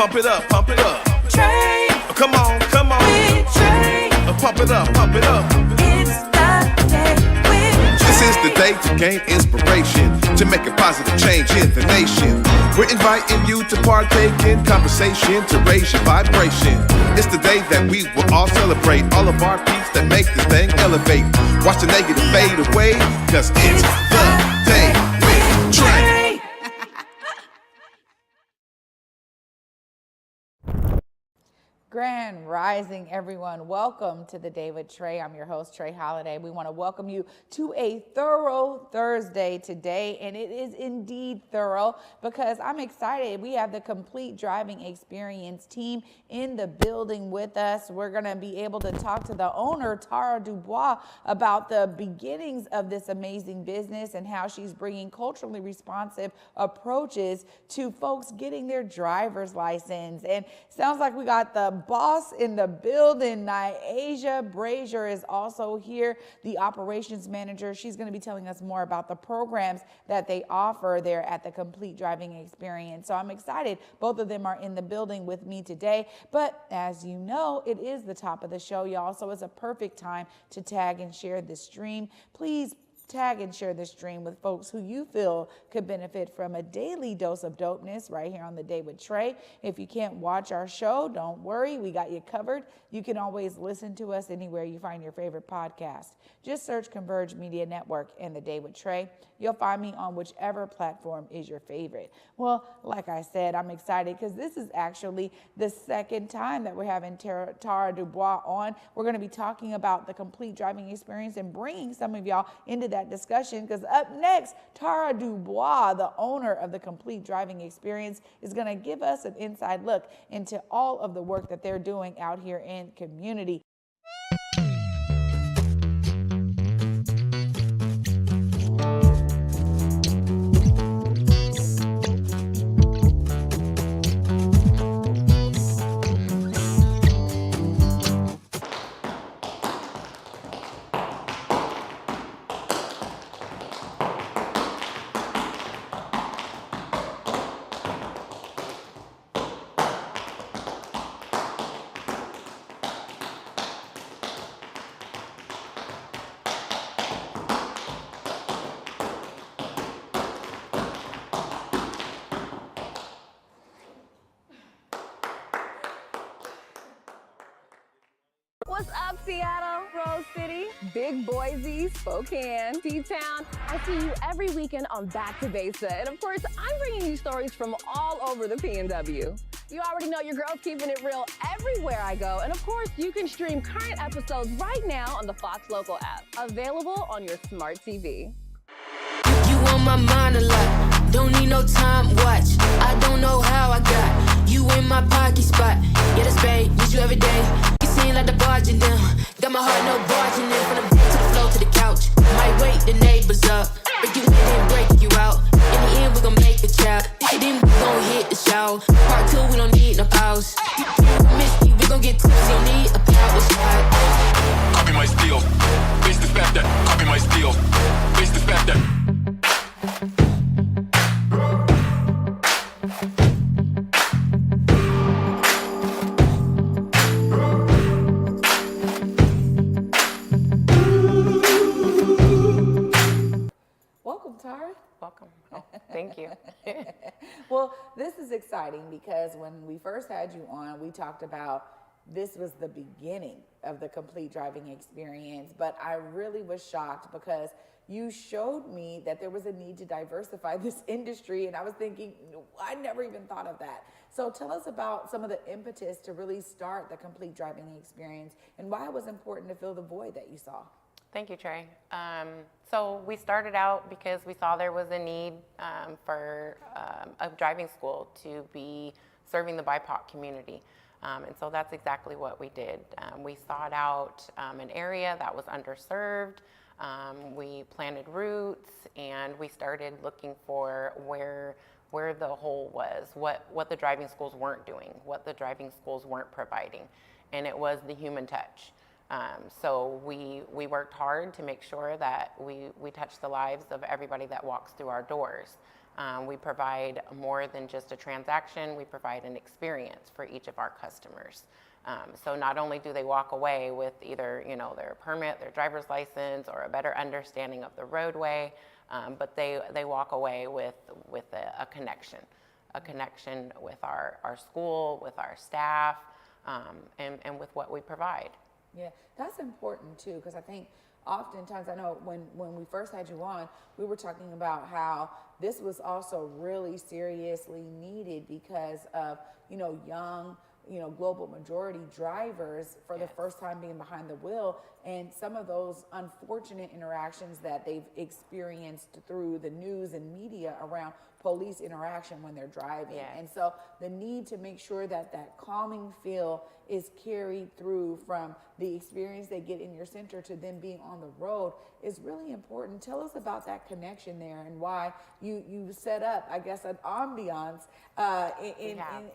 Pump it up, pump it up. Trae. Come on, come on. With Trae. Pump it up, pump it up. It's the day with Trae. This is the day to gain inspiration, to make a positive change in the nation. We're inviting you to partake in conversation, to raise your vibration. It's the day that we will all celebrate all of our peeps that make this thing elevate. Watch the negative fade away, cause it's the day with Trae. Grand Rising, everyone. Welcome to the Day with Trae. I'm your host, Trae Holiday. We want to welcome you to a thorough Thursday today, and it is indeed thorough because I'm excited. We have the Complete Driving Experience team in the building with us. We're going to be able to talk to the owner, Tara Dubois, about the beginnings of this amazing business and how she's bringing culturally responsive approaches to folks getting their driver's license. And sounds like we got the boss in the building. Nyaeza Brazier is also here, the operations manager. She's going to be telling us more about the programs that they offer there at the Complete Driving Experience. So I'm excited. Both of them are in the building with me today. But as you know, it is the top of the show, y'all. So it's a perfect time to tag and share this stream. Please tag and share this stream with folks who you feel could benefit from a daily dose of dopeness right here on The Day with Trae. If you can't watch our show, don't worry, we got you covered. You can always listen to us anywhere you find your favorite podcast. Just search Converge Media Network and The Day with Trae. You'll find me on whichever platform is your favorite. Well, like I said, I'm excited because this is actually the second time that we're having Tara Dubois on. We're going to be talking about the Complete Driving Experience and bringing some of y'all into that discussion, because up next, Tara Dubois, the owner of the Complete Driving Experience, is going to give us an inside look into all of the work that they're doing out here in community. What's up, Seattle, Rose City, Big Boise, Spokane, T-Town? I see you every weekend on Back to Besa. And of course, I'm bringing you stories from all over the PNW. You already know your girl's keeping it real everywhere I go. And of course, you can stream current episodes right now on the Fox Local app, available on your smart TV. You on my mind a lot, don't need no time watch. I don't know how I got you in my pocket spot. Yeah, that's babe, need you every day. Like the barging down, got my heart no barging in. From the bed to the floor to the couch, might wake the neighbors up, break you in and break you out. In the end we gon' make a child, then we gon' hit the shower. Part 2 we don't need no pause. You miss me, we gon' get tipsy, don't need a power shot. Copy my steel, face the fact that. Copy my steel, face the fact that. Tara? Welcome. Oh, thank you. Well, this is exciting because when we first had you on, we talked about this was the beginning of the Complete Driving Experience, but I really was shocked because you showed me that there was a need to diversify this industry, and I was thinking, I never even thought of that. So tell us about some of the impetus to really start the Complete Driving Experience and why it was important to fill the void that you saw. Thank you, Trae. So we started out because we saw there was a need for a driving school to be serving the BIPOC community. And so that's exactly what we did. We sought out an area that was underserved. We planted roots and we started looking for where the hole was, what the driving schools weren't doing, what the driving schools weren't providing. And it was the human touch. So we worked hard to make sure that we touch the lives of everybody that walks through our doors. We provide more than just a transaction, we provide an experience for each of our customers. So not only do they walk away with either, you know, their permit, their driver's license, or a better understanding of the roadway, but they walk away with a connection with our school, with our staff, and with what we provide. Yeah, that's important too, because I think oftentimes, I know when we first had you on, we were talking about how this was also really seriously needed because of, you know, young, you know, global majority drivers for the first time being behind the wheel, and some of those unfortunate interactions that they've experienced through the news and media around police interaction when they're driving. And so the need to make sure that that calming feel is carried through from the experience they get in your center to them being on the road is really important. Tell us about that connection there and why you set up, I guess, an ambiance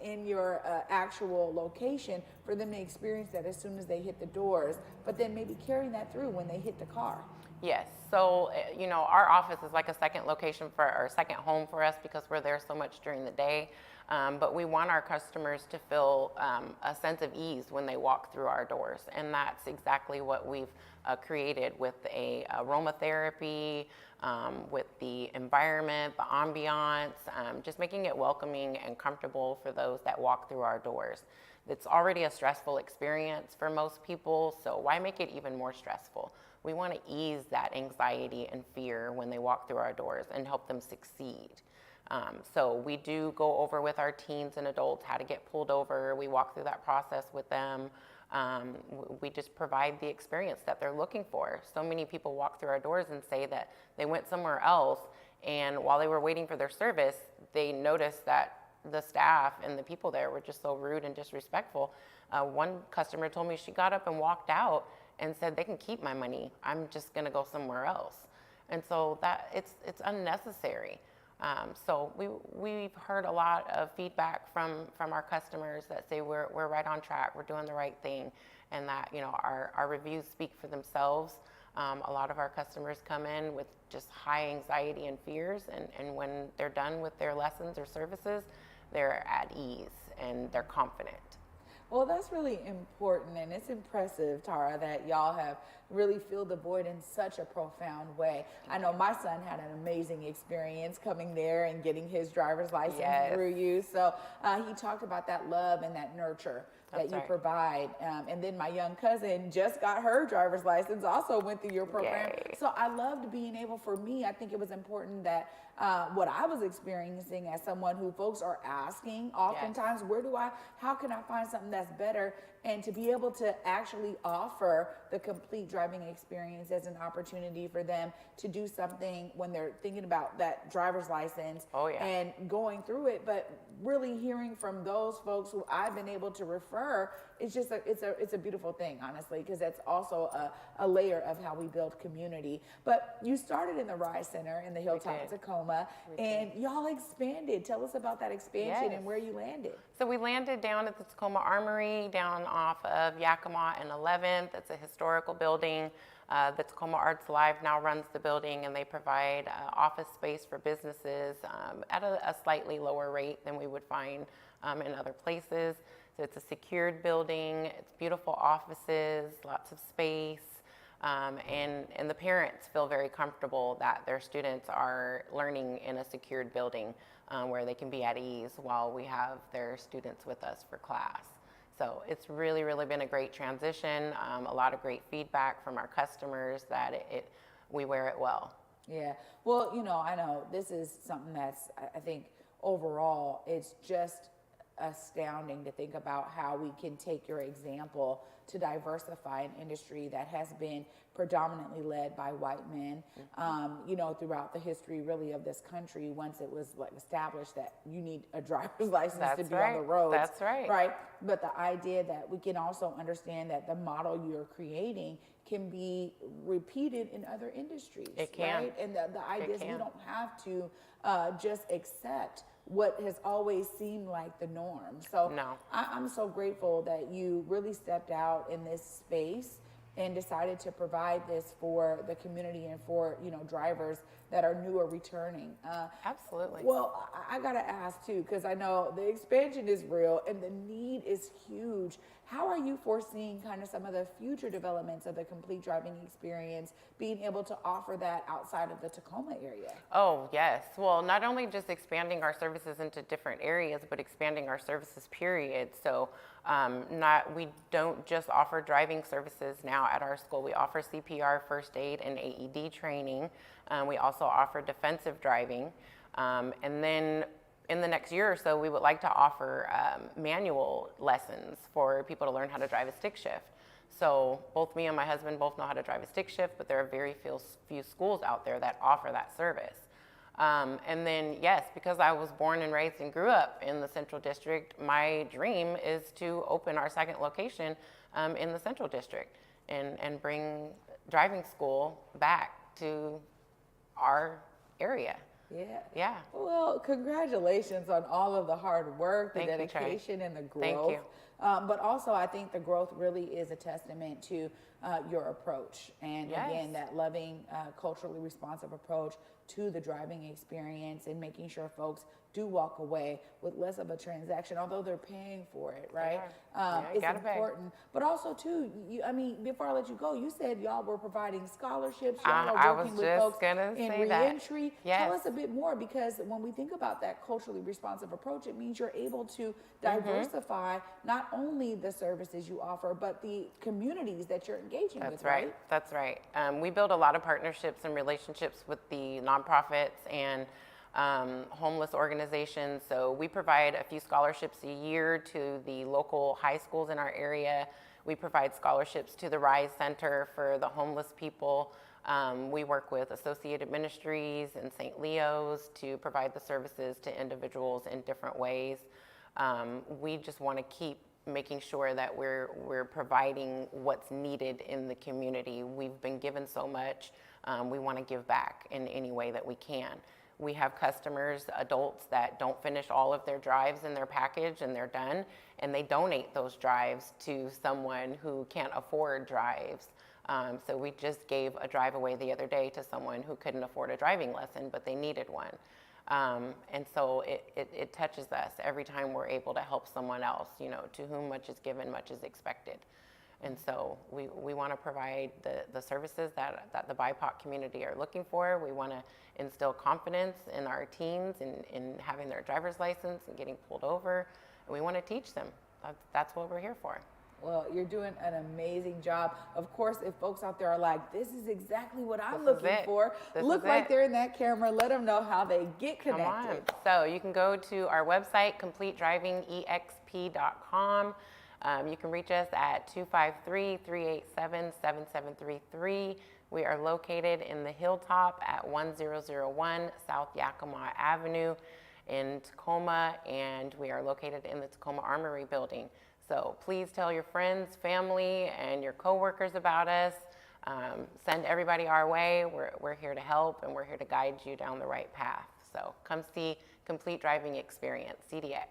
in your actual location for them to experience that as soon as they hit the doors, but then maybe carrying that through when they hit the car. Yes, so, you know, our office is like a second location or second home for us because we're there so much during the day. But we want our customers to feel a sense of ease when they walk through our doors. And that's exactly what we've created with a aromatherapy, with the environment, the ambiance, just making it welcoming and comfortable for those that walk through our doors. It's already a stressful experience for most people, so why make it even more stressful? We want to ease that anxiety and fear when they walk through our doors and help them succeed. So we do go over with our teens and adults how to get pulled over. We walk through that process with them. We just provide the experience that they're looking for. So many people walk through our doors and say that they went somewhere else, and while they were waiting for their service, they noticed that the staff and the people there were just so rude and disrespectful. One customer told me she got up and walked out and said, "They can keep my money. I'm just going to go somewhere else." And so that it's unnecessary. So we've heard a lot of feedback from our customers that say we're right on track, we're doing the right thing, and that, you know, our reviews speak for themselves. A lot of our customers come in with just high anxiety and fears, and when they're done with their lessons or services, they're at ease and they're confident. Well, that's really important, and it's impressive, Tara, that y'all have really filled the void in such a profound way. I know my son had an amazing experience coming there and getting his driver's license through you. So he talked about that love and that nurture that you provide. And then my young cousin just got her driver's license, also went through your program. So I loved being able, for me, I think it was important that what I was experiencing as someone who folks are asking oftentimes, how can I find something that's better? And to be able to actually offer the complete driving experience as an opportunity for them to do something when they're thinking about that driver's license and going through it, but really hearing from those folks who I've been able to refer, it's just it's a beautiful thing, honestly, because that's also a layer of how we build community. But you started in the Rise Center in the Hilltop of Tacoma, and y'all expanded. Tell us about that expansion and where you landed. So we landed down at the Tacoma Armory, down off of Yakima and 11th. It's a historical building. The Tacoma Arts Live now runs the building, and they provide office space for businesses at a slightly lower rate than we would find in other places. So it's a secured building, it's beautiful offices, lots of space, and the parents feel very comfortable that their students are learning in a secured building where they can be at ease while we have their students with us for class. So it's really, really been a great transition, a lot of great feedback from our customers that we wear it well. Yeah, well, you know, I know this is something that's, I think overall, it's just astounding to think about how we can take your example to diversify an industry that has been predominantly led by white men, you know, throughout the history really of this country. Once it was like established that you need a driver's license to be on the road. That's right. Right. But the idea that we can also understand that the model you're creating can be repeated in other industries. It can. Right? And the idea is we don't have to just accept what has always seemed like the norm. So I'm so grateful that you really stepped out in this space and decided to provide this for the community and for, you know, drivers that are new or returning. Absolutely. Well, I gotta ask too, because I know the expansion is real and the need is huge. How are you foreseeing kind of some of the future developments of the complete driving experience, being able to offer that outside of the Tacoma area? Oh, yes. Well, not only just expanding our services into different areas, but expanding our services period. So we don't just offer driving services now at our school. We offer CPR, first aid, and AED training. We also offer defensive driving. And then in the next year or so, we would like to offer manual lessons for people to learn how to drive a stick shift. So both me and my husband both know how to drive a stick shift, but there are very few schools out there that offer that service. And then, yes, because I was born and raised and grew up in the Central District, my dream is to open our second location in the Central District and bring driving school back to our area. Yeah. Yeah. Well, congratulations on all of the hard work, the Thank you, Trae. dedication, and the growth. Thank you. But also, I think the growth really is a testament to your approach. And Yes. again, that loving, culturally responsive approach to the driving experience and making sure folks do walk away with less of a transaction, although they're paying for it, right? Yeah, you It's gotta pay. important. But also, too, I mean, before I let you go, you said y'all were providing scholarships. Y'all I are was working with just folks gonna in say that. reentry. Tell Yes. us a bit more, because when we think about that culturally responsive approach, it means you're able to diversify not only the services you offer, but the communities that you're engaging That's with, right. That's right. We build a lot of partnerships and relationships with the nonprofits and homeless organizations. So we provide a few scholarships a year to the local high schools in our area. We provide scholarships to the Rise Center for the homeless people. We work with Associated Ministries and St. Leo's to provide the services to individuals in different ways. We just want to keep making sure that we're providing what's needed in the community. We've been given so much. We want to give back in any way that we can. We have customers, adults, that don't finish all of their drives in their package and they're done, and they donate those drives to someone who can't afford drives. So we just gave a drive away the other day to someone who couldn't afford a driving lesson, but they needed one. And so it touches us every time we're able to help someone else. You know, to whom much is given, much is expected. And so we want to provide the services that the BIPOC community are looking for. We want to instill confidence in our teens in having their driver's license and getting pulled over. And we want to teach them. That's what we're here for. Well, you're doing an amazing job. Of course, if folks out there are like, this is exactly what I'm looking for, look right there in that camera. Let them know how they get connected. Come on. So you can go to our website, completedrivingexp.com. You can reach us at 253-387-7733. We are located in the Hilltop at 1001 South Yakima Avenue in Tacoma, and we are located in the Tacoma Armory building. So please tell your friends, family, and your coworkers about us. Send everybody our way. We're here to help, and we're here to guide you down the right path. So come see Complete Driving Experience, CDX.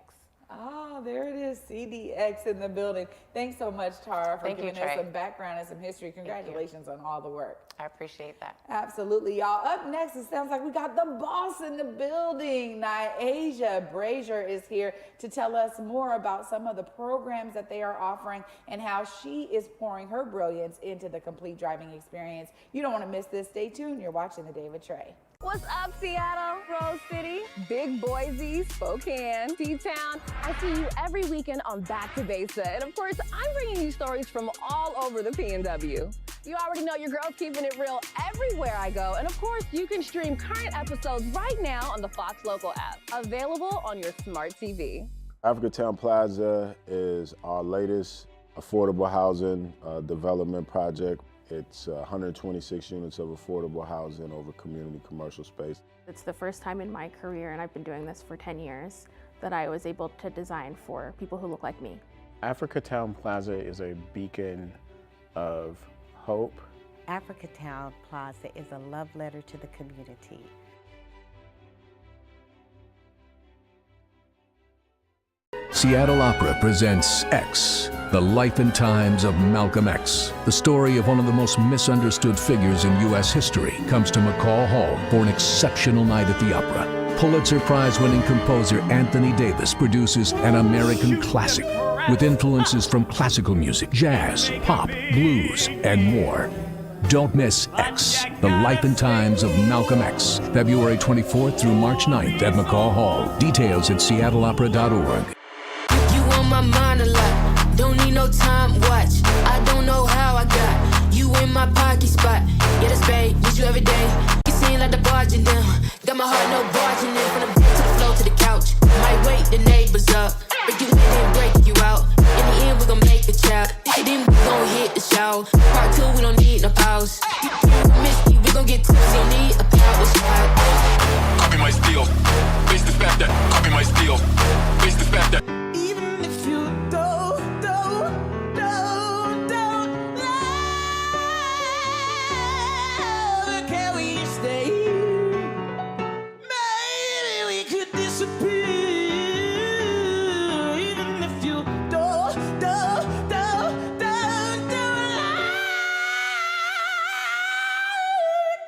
Oh, there it is, CDX in the building. Thanks so much, Tara, for giving us some background and some history. Congratulations on all the work. I appreciate that. Absolutely, y'all. Up next, it sounds like we got the boss in the building. Nyaeza Brazier is here to tell us more about some of the programs that they are offering and how she is pouring her brilliance into the complete driving experience. You don't want to miss this. Stay tuned. You're watching The David Trae. What's up, Seattle, Rose City, Big Boise, Spokane, T-Town? I see you every weekend on Back to Mesa. And of course, I'm bringing you stories from all over the PNW. You already know your girl's keeping it real everywhere I go. And of course, you can stream current episodes right now on the Fox Local app, available on your smart TV. Africatown Plaza is our latest affordable housing development project. It's 126 units of affordable housing over community commercial space. It's the first time in my career, and I've been doing this for 10 years, that I was able to design for people who look like me. Africatown Plaza is a beacon of hope. Africatown Plaza is a love letter to the community. Seattle Opera presents X, The Life and Times of Malcolm X. The story of one of the most misunderstood figures in U.S. history comes to McCall Hall for an exceptional night at the opera. Pulitzer Prize-winning composer Anthony Davis produces an American classic with influences from classical music, jazz, pop, blues, and more. Don't miss X, The Life and Times of Malcolm X, February 24th through March 9th at McCall Hall. Details at seattleopera.org. You on my mind a lot, don't need no time watch. I don't know how I got you in my pocket spot. Yeah, that's babe, need you every day. You seem like the barging down, got my heart no barging in. From the bed to the floor to the couch, might wake the neighbors up, break you in and break you out. In the end, we gon' make a child. Then we gon' hit the shower. Part 2, we don't need no pause. Miss me, we gon' get tipsy, don't need a power shot. Copy my steel. Face the fact that copy my steel. Face the fact that Even if you don't love, can we stay? Maybe we could disappear. Even if you don't love,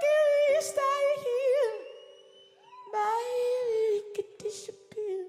can we stay here? Maybe we could disappear.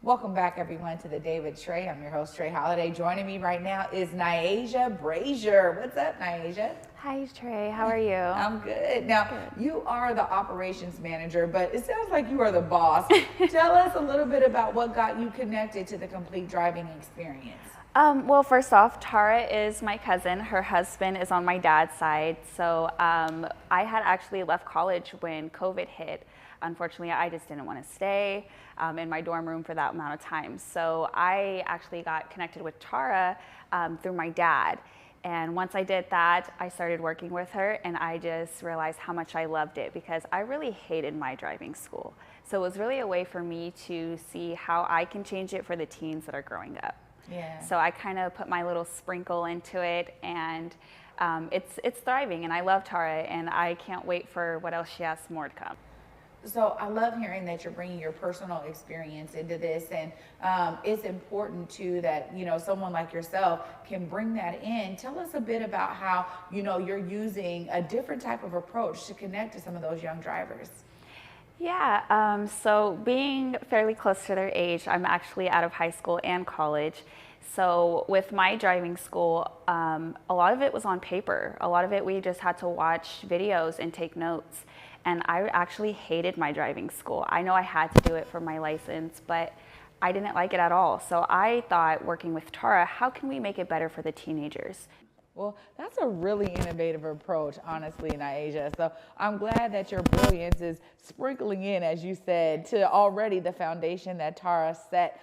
Welcome back, everyone, to the David Trae. I'm your host, Trae Holiday. Joining me right now is Nyaeza Brazier. What's up, Nyaeza? Hi, Trae. How are you? I'm good. Now, you are the operations manager, but it sounds like you are the boss. Tell us a little bit about what got you connected to the complete driving experience. Well, first off, Tara is my cousin. Her husband is on my dad's side. So I had actually left college when COVID hit. Unfortunately, I just didn't want to stay in my dorm room for that amount of time. So I actually got connected with Tara through my dad. And once I did that, I started working with her, and I just realized how much I loved it because I really hated my driving school. So it was really a way for me to see how I can change it for the teens that are growing up. Yeah. So I kind of put my little sprinkle into it, and it's thriving, and I love Tara, and I can't wait for what else she has more to come. So I love hearing that you're bringing your personal experience into this, and it's important too that, you know, someone like yourself can bring that in. Tell us a bit about how, you know, you're using a different type of approach to connect to some of those young drivers. Yeah, so being fairly close to their age, I'm actually out of high school and college. So with my driving school, a lot of it was on paper. A lot of it we just had to watch videos and take notes. And I actually hated my driving school. I know I had to do it for my license, but I didn't like it at all. So I thought, working with Tara, how can we make it better for the teenagers? Well, that's a really innovative approach, honestly, Nyaeza. So I'm glad that your brilliance is sprinkling in, as you said, to already the foundation that Tara set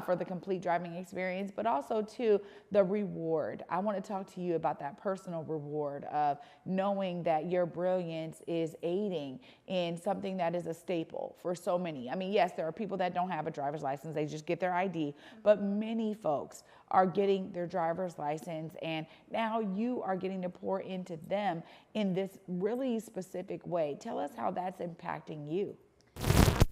for the complete driving experience, but also to the reward. I want to talk to you about that personal reward of knowing that your brilliance is aiding in something that is a staple for so many. I mean, yes, there are people that don't have a driver's license, they just get their ID, but many folks are getting their driver's license, and now you are getting to pour into them in this really specific way. Tell us how that's impacting you. It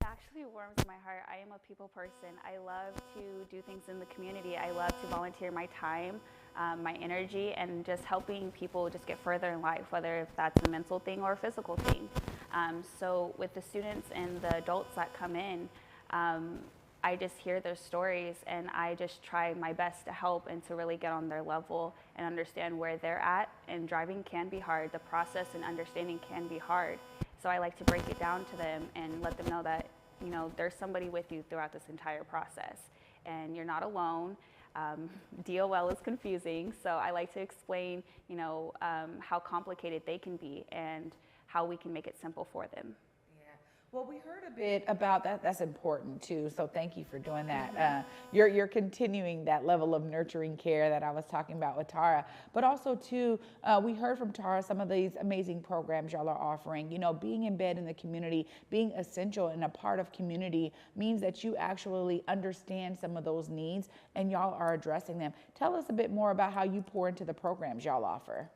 actually warms my heart. I am a people person. I love to do things in the community. I love to volunteer my time, my energy, and just helping people just get further in life, whether if that's a mental thing or a physical thing. So with the students and the adults that come in, I just hear their stories, and I just try my best to help and to really get on their level and understand where they're at. And driving can be hard. The process and understanding can be hard. So I like to break it down to them and let them know that, you know, there's somebody with you throughout this entire process, and you're not alone. DOL is confusing, so I like to explain, you know, how complicated they can be and how we can make it simple for them. Well, we heard a bit about that. That's important too. So thank you for doing that. You're continuing that level of nurturing care that I was talking about with Tara. But also too, we heard from Tara some of these amazing programs y'all are offering. You know, being embedded in the community, being essential and a part of community means that you actually understand some of those needs and y'all are addressing them. Tell us a bit more about how you pour into the programs y'all offer.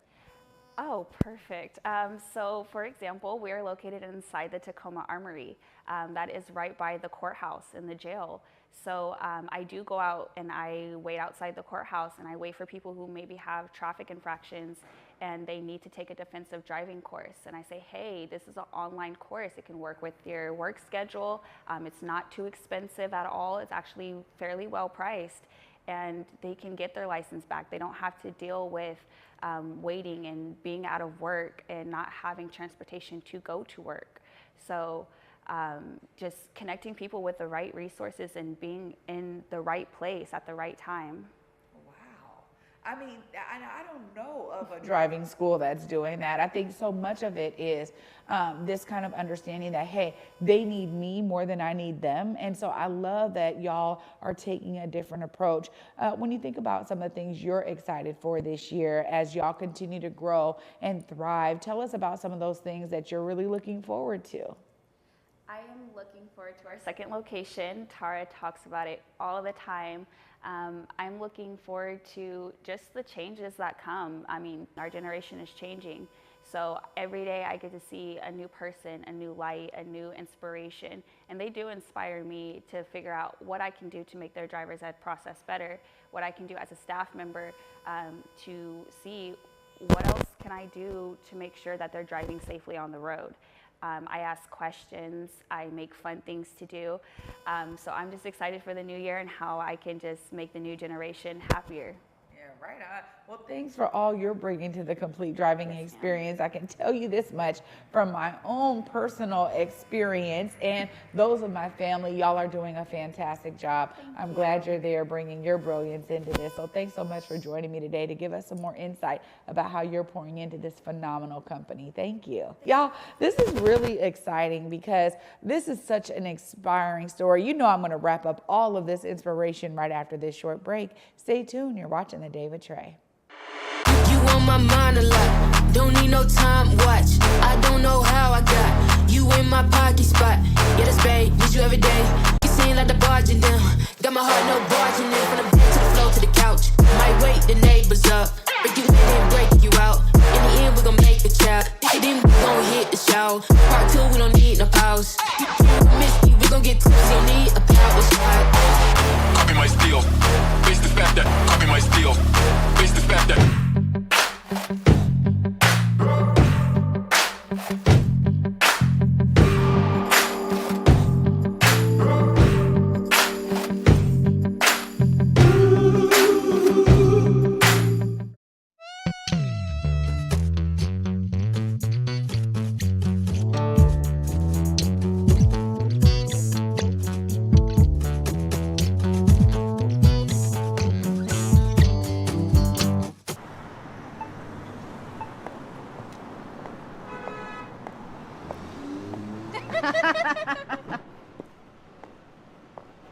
Oh, perfect. So, for example, we are located inside the Tacoma Armory. That is right by the courthouse and the jail. So I do go out and I wait outside the courthouse and I wait for people who maybe have traffic infractions and they need to take a defensive driving course. And I say, hey, this is an online course. It can work with your work schedule. It's not too expensive at all. It's actually fairly well priced. And they can get their license back. They don't have to deal with waiting and being out of work and not having transportation to go to work. So just connecting people with the right resources and being in the right place at the right time. I mean, I don't know of a driving school that's doing that. I think so much of it is this kind of understanding that, hey, they need me more than I need them. And so I love that y'all are taking a different approach. When you think about some of the things you're excited for this year as y'all continue to grow and thrive, tell us about some of those things that you're really looking forward to. I am looking forward to our second location. Tara talks about it all the time. I'm looking forward to just the changes that come. I mean, our generation is changing. So every day I get to see a new person, a new light, a new inspiration. And they do inspire me to figure out what I can do to make their driver's ed process better, what I can do as a staff member to see what else can I do to make sure that they're driving safely on the road. I ask questions, I make fun things to do. So I'm just excited for the new year and how I can just make the new generation happier. Yeah, right on. Well, thanks for all you're bringing to the complete driving experience. I can tell you this much from my own personal experience and those of my family. Y'all are doing a fantastic job. I'm glad you're there bringing your brilliance into this. So thanks so much for joining me today to give us some more insight about how you're pouring into this phenomenal company. Thank you. Y'all, this is really exciting because this is such an inspiring story. You know I'm going to wrap up all of this inspiration right after this short break. Stay tuned. You're watching The Day with Trae. You on my mind a lot, don't need no time watch. I don't know how I got you in my pocket spot. Yeah, that's babe, need you every day. You seem like the barging down, got my heart no barging in. From the bed to the floor to the couch, might wake the neighbors up. Break you in and break you out. In the end, we gon' make a child. Then we gon' hit the shower. Part 2, we don't need no pause. Miss me, we gon' get tipsy, don't need a power spot. Copy my steel. Face the fact that. Copy my steel. Face the fact that.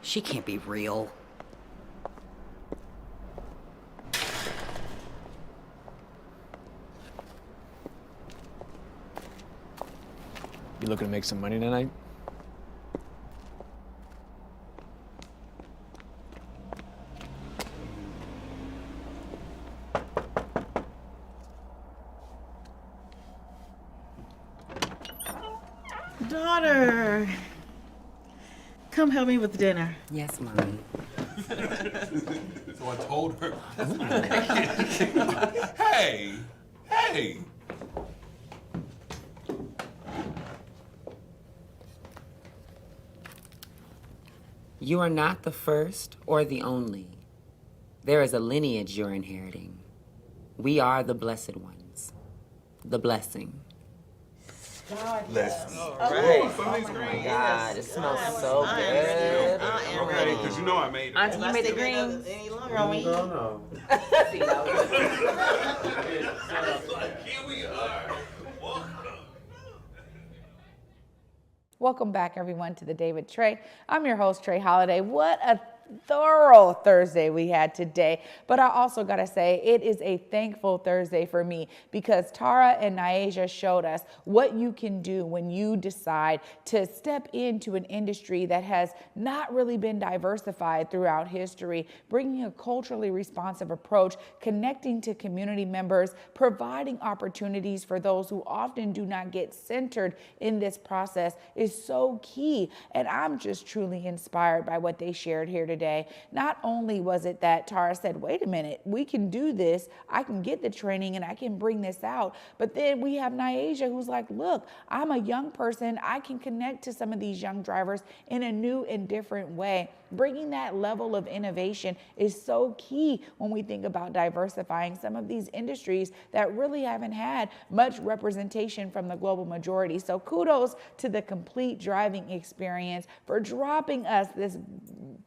She can't be real. You looking to make some money tonight? Daughter, come help me with dinner. Yes, Mommy. So I told her. Hey, hey. You are not the first or the only. There is a lineage you're inheriting. We are the blessed ones. The blessing. Let's eat. All right. Oh my God, it smells so good. I'm ready, because you know I made it. Auntie, you made the greens. Any longer on me? No. Here we are. Welcome back, everyone, to The Day with Trae. I'm your host, Trae Holiday. What a thorough Thursday we had today. But I also got to say, it is a thankful Thursday for me because Tara and Nyaeza showed us what you can do when you decide to step into an industry that has not really been diversified throughout history, bringing a culturally responsive approach, connecting to community members, providing opportunities for those who often do not get centered in this process is so key. And I'm just truly inspired by what they shared here today. Not only was it that Tara said, wait a minute, we can do this, I can get the training and I can bring this out. But then we have Nyaeza who's like, look, I'm a young person, I can connect to some of these young drivers in a new and different way. Bringing that level of innovation is so key when we think about diversifying some of these industries that really haven't had much representation from the global majority. So kudos to the Complete Driving Experience for dropping us this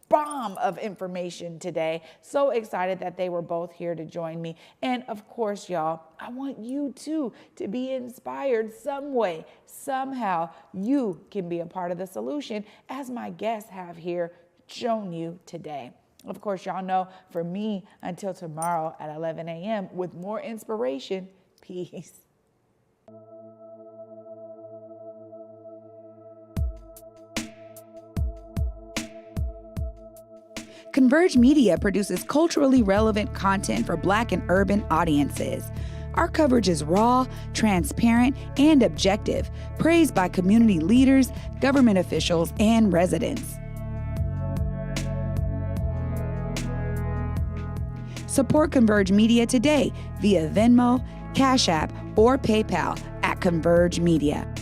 bomb of information today. So excited that they were both here to join me. And of course, y'all, I want you too to be inspired some way, somehow. You can be a part of the solution, as my guests have here shown you today. Of course, y'all know, for me, until tomorrow at 11 a.m. with more inspiration. Peace. Converge Media produces culturally relevant content for Black and urban audiences. Our coverage is raw, transparent, and objective, praised by community leaders, government officials, and residents. Support Converge Media today via Venmo, Cash App, or PayPal at Converge Media.